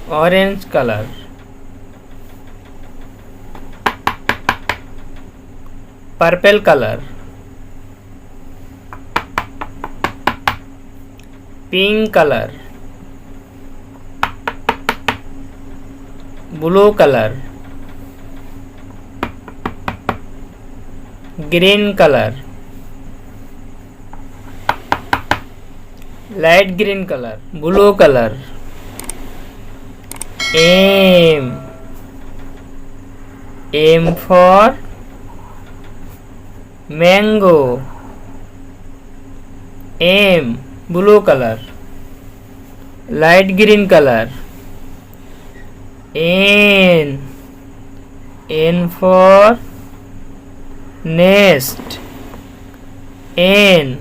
orange color, purple color, pink color, blue color, green color, light green color, blue color. M for mango. M, blue color, light green color. N for nest. N,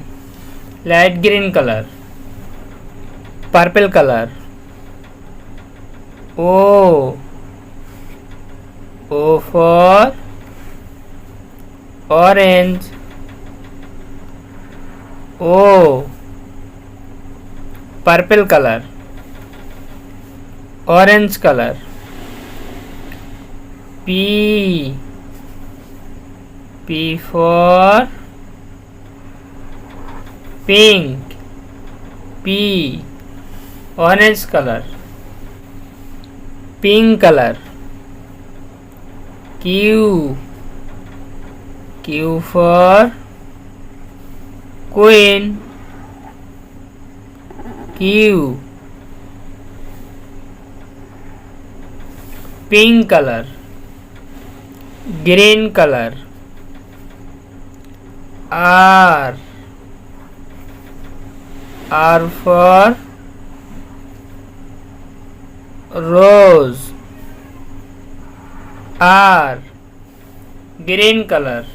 light green color, purple color. O for orange. O, purple color, orange color. P for pink. P, orange color, pink color. Q for queen. Q, pink color, green color. R for rose. R, green color.